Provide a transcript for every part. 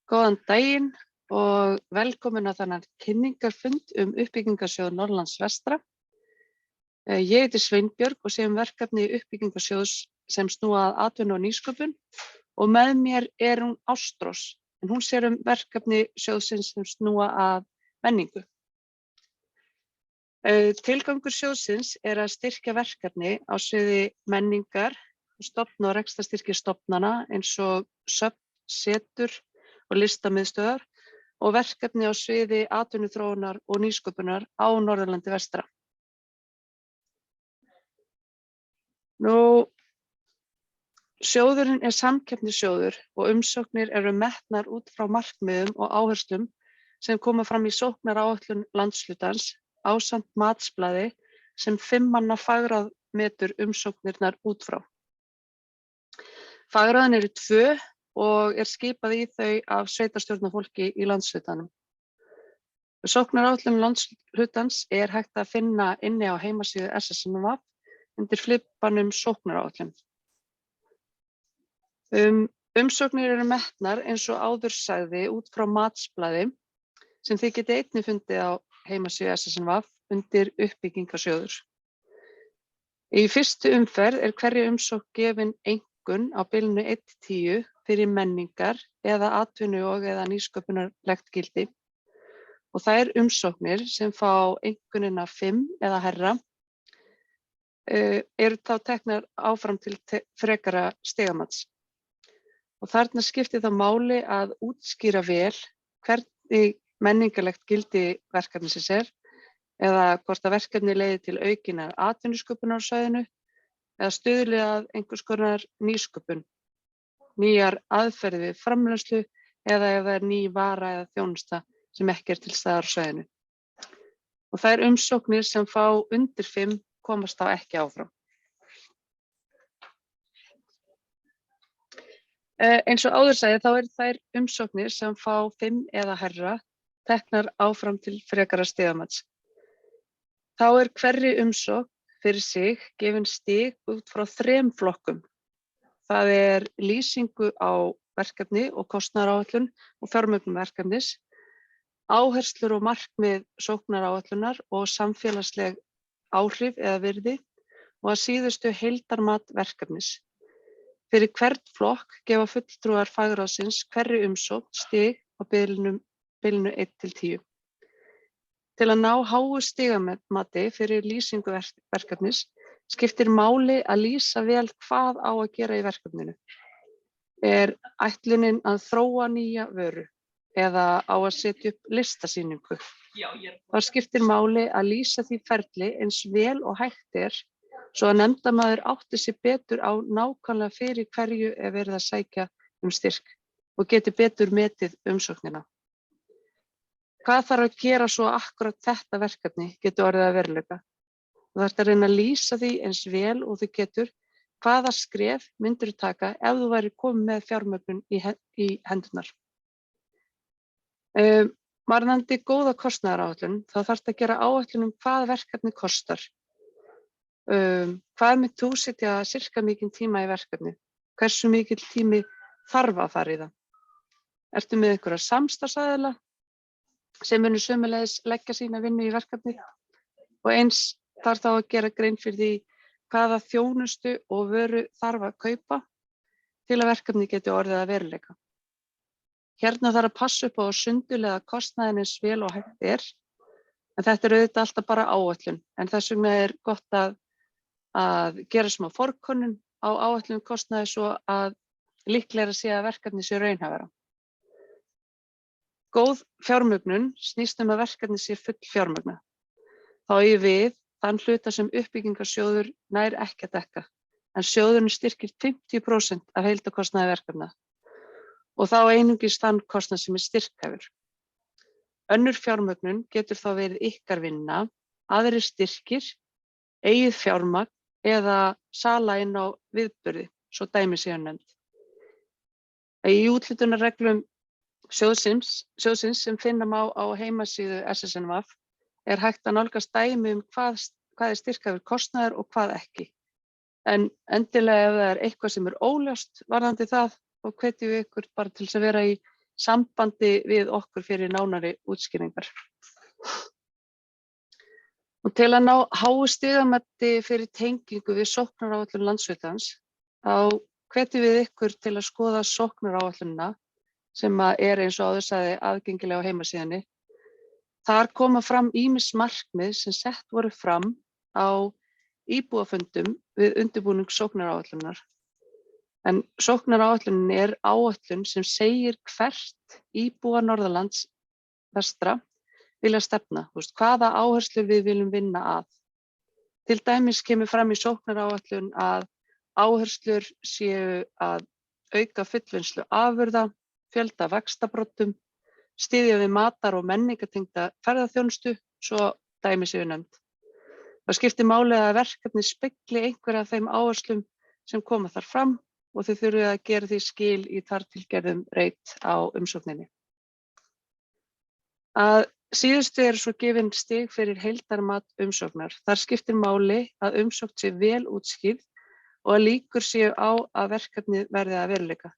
Góðan daginn og velkomin á þennan kynningarfund uppbyggingarsjóð Norðurlands vestra. Ég heiti Sveinbjörg og sé verkefni uppbyggingarsjóðs sem snúa að atvinnu og nýsköpun og með mér er hún Ástrós, en hún sér verkefni sjóðsins sem snúa að menningu. Tilgangur sjóðsins er að styrkja verkefni á sviði menningar og stofna og rekstrarstyrki stofnana eins og söfn, setur og listamiðstöðvar og verkefni á sviði atvinnuþróunar og nýsköpunar á Norðurlandi vestra. Sjóðurinn er samkeppnissjóður og umsóknir eru metnar út frá markmiðum og áherslum sem koma fram í sóknaráætlun landshlutans ásamt matsblaði sem 5 manna fagráð metur umsóknirnar út frá. Fagráðin eru 2 og er skipað í þau af sveitarstjórnarfólki í landshlutanum. Sóknaráætlun landshlutans er hægt að finna inni á heimasíðu SSNVAP undir flippanum sóknaráætlun. Umsóknir eru metnar eins og áður sagði út frá matsblaði sem þið getið einnig fundið á heimasíðu SSNVAP undir uppbyggingarsjóður. Í fyrstu umferð er hverri umsókn gefin einkunn á bilinu 1-10 fyrir menningar eða atvinnu og eða nýsköpunarlegt gildi og þær umsóknir sem fá einkunnina 5 eða hærra eru þá teknar áfram til frekara stigamats. Og þarna skiptir það máli að útskýra vel hvernig menningarlegt gildi verkefnisins er eða hvort að verkefni leiði til aukinnar atvinnusköpunar á svæðinu eða stuðli að einhvers konar nýsköpun, nýjar aðferðir við framleiðslu eða ef það er ný vara eða þjónusta sem ekki er til staðar á svæðinu. Og þær umsóknir sem fá undir 5 komast þá ekki áfram. Eins og áður sagði þá eru þær umsóknir sem fá 5 eða hærra teknar áfram til frekara stigamats. Þá er hverri umsókn fyrir sig gefin stig út frá 3 flokkum. Það er lýsingu á verkefni og kostnaðaráætlun og fjármögnun verkefnis, áherslur og markmið sóknaráætlunar og samfélagsleg áhrif eða virði og að síðustu heildarmat verkefnis. Fyrir hvern flokk gefa fulltrúar fagráðsins hverri umsókn stig á bilinu 1-10. Til að ná háu stigamati fyrir lýsingu verkefnis skiptir máli að lýsa vel hvað á að gera í verkefninu. Er ætlunin að þróa nýja vöru eða á að setja upp listasýningu? Þá skiptir máli að lýsa því ferli eins vel og hægt er svo að nefndarmaður átti sig betur á nákvæmlega fyrir hverju er verið að sækja styrk og geti betur metið umsóknina. Hvað þarf að gera svo akkúrat þetta verkefni getur orðið að veruleika? Þú þarft að reyna að lýsa því eins vel og þú getur hvaða skref myndir þú taka ef þú væri komið með fjármögnun í hendurnar. Varðandi góða kostnaðaráætlun þá þarftu að gera áætlun hvað verkefni kostar. Hvað mynd þú setja sirka mikinn tíma í verkefni? Hversu mikill tími þarf að fara í það? Ertu með einhverja samstarfsaðila sem munu sömuleiðis leggja sína vinnu í verkefni og eins þarf þá að gera grein fyrir því hvaða þjónustu og vöru þarf að kaupa til að verkefni geti orðið að veruleika. Hérna þarf að passa upp á að sundulega kostnaðinn eins vel og hægt er, en þetta er auðvitað alltaf bara áætlun, en þess vegna er gott að gera smá forkönnun á áætlun kostnaði svo að líklega sé að verkefni sé raunhæfara. Góð fjármögnun snýst að verkefni sé full fjármögna. Þá eigi við þann hluta sem uppbyggingarsjóður nær ekki að dekka, en sjóðurinn styrkir 50% af heildarkostnaði verkefna og þá einungis þann kostnað sem er styrkhæfur. Önnur fjármögnun getur þá verið ykkar vinna, aðrir styrkir, eigið fjármagn eða sala inn á viðburði, svo dæmi séu nefnd. Í úthlutunarreglum sjóðsins sem finna má á heimasíðu SSNVAP er hægt að nálgast dæmi hvað er styrkhæfur kostnaður og hvað ekki. En endilega ef það er eitthvað sem er óljóst varðandi það, þá hvetjum við ykkur bara til þess að vera í sambandi við okkur fyrir nánari útskýringar. Og til að ná háu stigamati fyrir tengingu við sóknaráætlun Landshlutans, þá hvetjum við ykkur til að skoða sóknaráætlunina sem er eins og áður sagði aðgengilega á heimasíðunni. Þar koma fram ýmis markmið sem sett voru fram á íbúafundum við undirbúning sóknaráætlunar. En sóknaráætlunin er áætlun sem segir hvert íbúa Norðurlands vestra vilja stefna, hvaða áherslur við viljum vinna að. Til dæmis kemur fram í sóknaráætlun að áherslur séu að auka fullvinnslu afurða, fjölda vaxtabroddum, styðja við matar- og menningartengda ferðaþjónustu, svo dæmi séu nefnd. Það skiptir máli að verkefni spegli einhverja af þeim áherslum sem koma þar fram og þau þurfið að gera því skil í þar til gerðum reit á umsókninni. Að síðustu eru svo gefin stig fyrir heildarmat umsóknar. Þar skiptir máli að umsókn sé vel útskýrð og að líkur séu á að verkefnið verði að veruleika.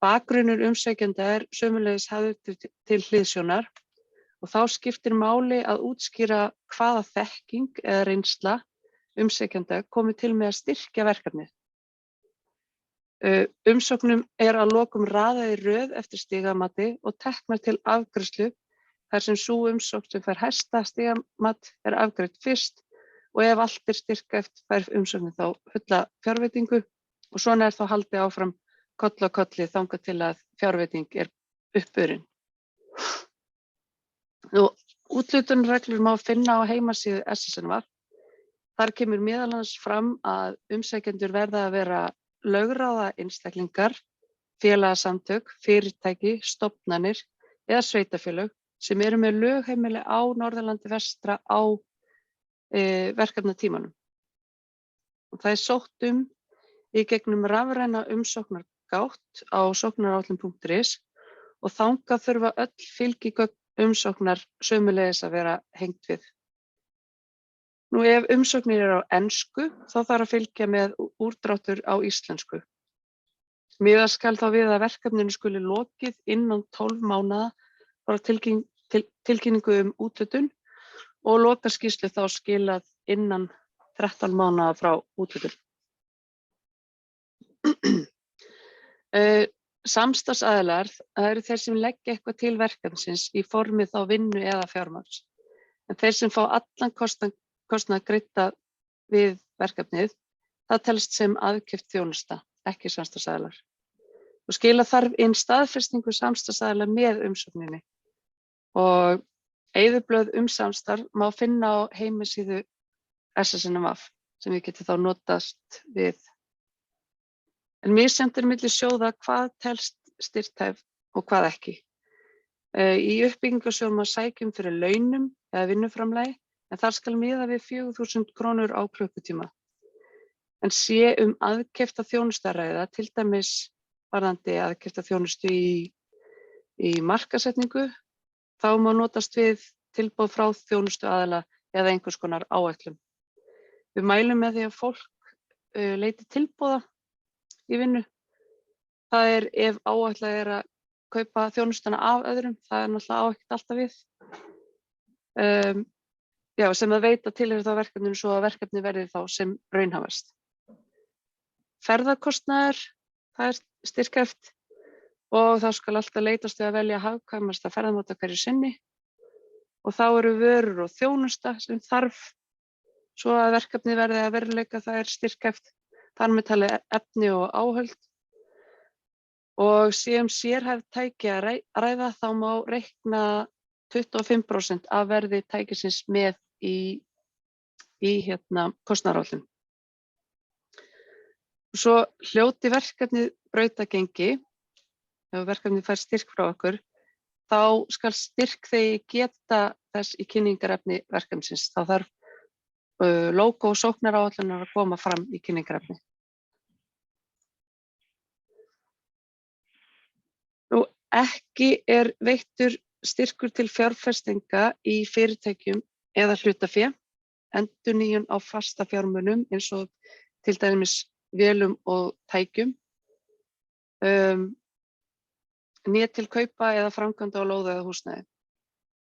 Bakgrunnur umsækjanda er sömuleiðis hafður til hliðsjónar og þá skiptir máli að útskýra hvaða þekking eða reynsla umsækjanda komi til með að styrkja verkefnið. Umsóknum er að lokum raðað í röð eftir stigamati og teknar til afgreiðslu þar sem sú umsókn sem fær hæsta stigamat er afgreidd fyrst og ef allt er styrkhæft fær umsóknin þá fulla fjárveitingu og svona er þá haldið áfram koll á kolli þangað til að fjárveiting er uppurinn. Úthlutunarreglur má finna á heimasíðu SSNV. Þar kemur meðal annars fram að umsækjendur verða að vera lögráða einstaklingar, félagasamtök, fyrirtæki, stofnanir eða sveitarfélög sem eru með lögheimili á Norðurlandi vestra á verkefnatímanum. Það er sótt í gegnum rafræna umsóknargátt á sóknaráætlun.is og þangað þurfa öll fylgigögn umsóknar sömuleiðis að vera hengt við. Ef umsóknir eru á ensku þá þarf að fylgja með úrdráttur á íslensku. Miðað skal þá við að verkefninu skuli lokið innan 12 mánaða frá tilkynningu úthlutun og lokaskýrslu þá skilað innan 13 mánaða frá úthlutun. Samstarfsaðilar eru þeir sem leggja eitthvað til verkefnisins í formi þá vinnu eða fjármagns. En þeir sem fá allan kostnað greidda við verkefnið, það telst sem aðkeypt þjónusta, ekki samstarfsaðilar. Og skila þarf inn staðfestingu samstarfsaðila með umsókninni. Og eyðublöð samstarf má finna á heimasíðu SSNV sem við getum þá notast við. En misjafnt er milli sjóða hvað telst styrkhæf og hvað ekki. Í uppbyggingarsjóðum má sækja fyrir launum eða vinnuframlagi en þar skal miða við 4.000 krónur á klukkutíma. En sé aðkeypta þjónustu að ræða, til dæmis varðandi aðkeypta þjónustu í markaðssetningu, þá má notast við tilboð frá þjónustuaðila eða einhvers konar áætlun. Við mælum með því að fólk leiti tilboða í vinnu. Það er ef áætlað er að kaupa þjónustuna af öðrum, það er náttúrulega á ekkert alltaf við. Sem það veit að tilheyrir þá verkefninu svo að verkefni verði þá sem raunhæfast. Ferðakostnaður, það er styrkhæft og þá skal alltaf leitast við að velja hagkvæmasta ferðamáta hverju sinni og þá eru vörur og þjónusta sem þarf svo að verkefni verði að veruleika, það er styrkhæft, þar með talið efni og áhöld. Og sé sérhæft tæki að ræða þá má reikna 25% af verði tækisins með í kostnaðaráætlun. Svo hljóti verkefnið brautagengi, ef verkefnið fær styrk frá okkur, þá skal styrkþegi geta þess í kynningarefni verkefnisins. Þá þarf logo og sóknaráætlunar að koma fram í kynningarefni. Ekki er veittur styrkur til fjárfestinga í fyrirtækjum eða hlutafé, endurnýjun á fasta fjármunum eins og til dæmis vélum og tækjum. né til kaupa eða framkvæmda á lóð eða húsnæði.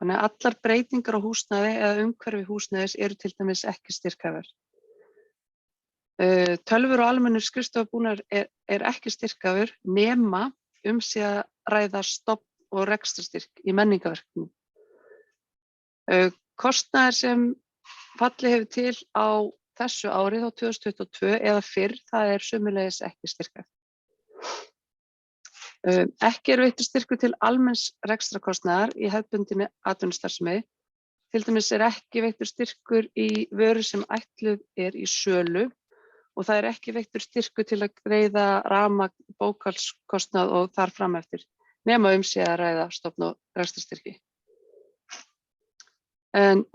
Þannig að allar breytingar á húsnæði eða umhverfi húsnæðis eru til dæmis ekki styrkhæfar. Tölvur og almennur skrifstofubúnaður er ekki styrkhæfur nema sé að ræða stofn- og rekstrarstyrk í menningarverkefnum. Kostnaður sem fallið hefur til á þessu ári, þá 2022 eða fyrr, það er sömuleiðis ekki styrkhæft. Ekki er veittur styrkur til almenns rekstrarkostnaðar í hefðbundinni atvinnustarfsemi. Til dæmis er ekki veittur styrkur í vöru sem ætluð er í sölu og það er ekki veittur styrkur til að greiða rafmagn, bókhaldskostnað og þar fram eftir, nema sé að ræða stofn- og rekstrarstyrki.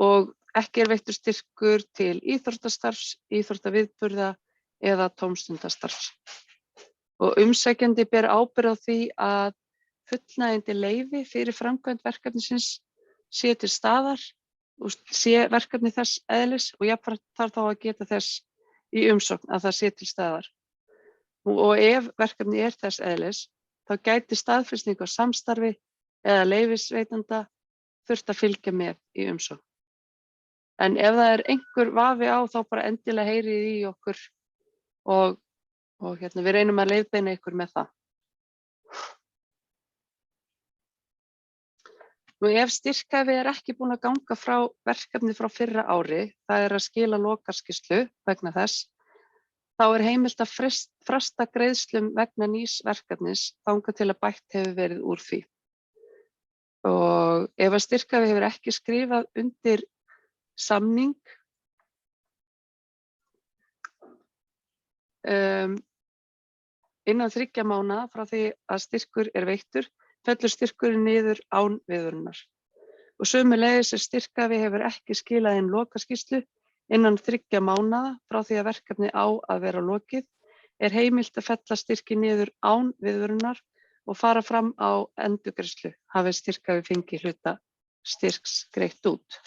Og ekki er veittur styrkur til íþróttastarfs, íþróttaviðburða eða tómstundastarfs. Og umsækjandi ber ábyrgð á því að fullnægjandi leyfi fyrir framkvæmd verkefnisins sé til staðar og sé verkefni þess eðlis og jafnframt þarf þá að geta þess í umsókn að það sé til staðar. Og ef verkefni er þess eðlis, þá gæti staðfesting á samstarfi eða leyfisveitanda þurft að fylgja með í umsókn. En ef það er einhver vafi á, þá bara endilega heyrið í okkur og við reynum að leiðbeina ykkur með það. Ef styrkhæfi er ekki búin að ganga frá verkefni frá fyrra ári, það er að skila lokaskýrslu vegna þess, þá er heimilt að fresta greiðslum vegna nýs verkefnis þangað til að bætt hefur verið úr því. Og ef að styrkhæfi hefur ekki skrifað undir samning innan 3 mánaða frá því að styrkur er veittur, fellur styrkurinn niður án viðvörunar. Og sömuleiðis styrkhæfi hefur ekki skilað inn lokaskýrslu innan 3 mánaða frá því að verkefni á að vera lokið, er heimilt að fella styrki niður án viðvörunar og fara fram á endurgreiðslu hafi styrkhæfi fengið hluta styrks greitt út.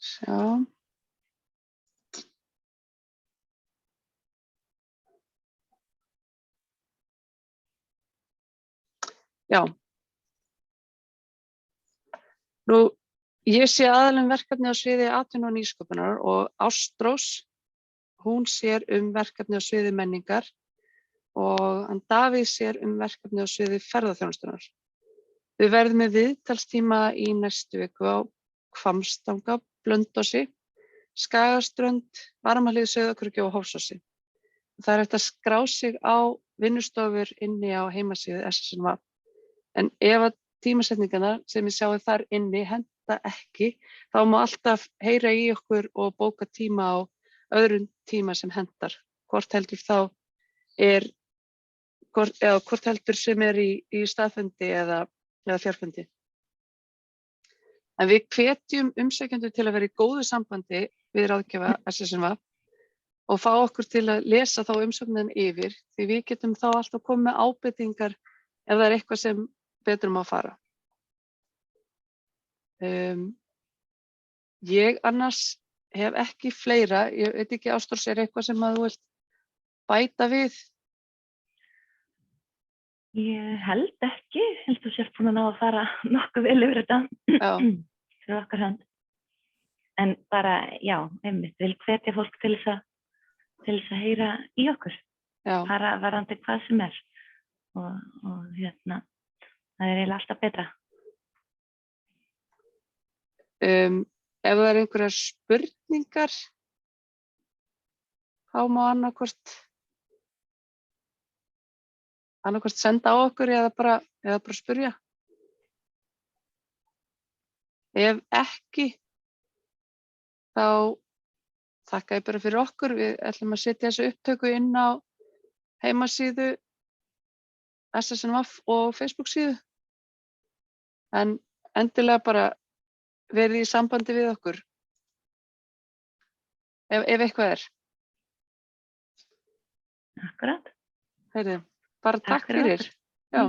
Sjá. Já. Ég sé aðallega verkefni á sviði atvinnu og nýsköpunar og Ástrós, hún sér verkefni á sviði menningar og Davíð sér verkefni á sviði ferðaþjónustunnar. Við verðum með viðtalstíma í næstu viku á Hvammstanga, Blönduósi, Skagaströnd, Varmahlíð, Sauðárkróki og Hofsósi. Það er hægt að skrá sig á vinnustofur inni á heimasíðu SSNV. En ef að tímasetningarnar sem ég sjái þar inni henta ekki, þá má alltaf heyra í okkur og bóka tíma á öðrum tíma sem hentar. Hvort heldur sem er í staðfundi eða fjarfundi. En við hvetjum umsækjendur til að vera í góðu sambandi við ráðgjafa SSNV og fá okkur til að lesa þá umsóknin yfir, því við getum þá alltaf komið með ábendingar ef það er eitthvað sem betur má fara. Ég annars hef ekki fleira, ég veit ekki Ástrós, er eitthvað sem að þú vilt bæta við? Ég held ekki, þú sért búin að ná að fara nokkuð vel yfir þetta fyrir okkar hönd. En bara, já, einmitt, vil hvetja fólk til þess að heyra í okkur, bara varðandi hvað sem er. Og það er eiginlega alltaf betra. Ef það er einhverjar spurningar, þá má annarkvort senda á okkur eða bara spyrja. Ef ekki, þá þakka ég bara fyrir okkur. Við ætlum að setja þessu upptöku inn á heimasíðu SSNV og Facebook síðu. En endilega bara verið í sambandi við okkur ef eitthvað er. Akkurat. Heyrðu, bara takk fyrir. Já.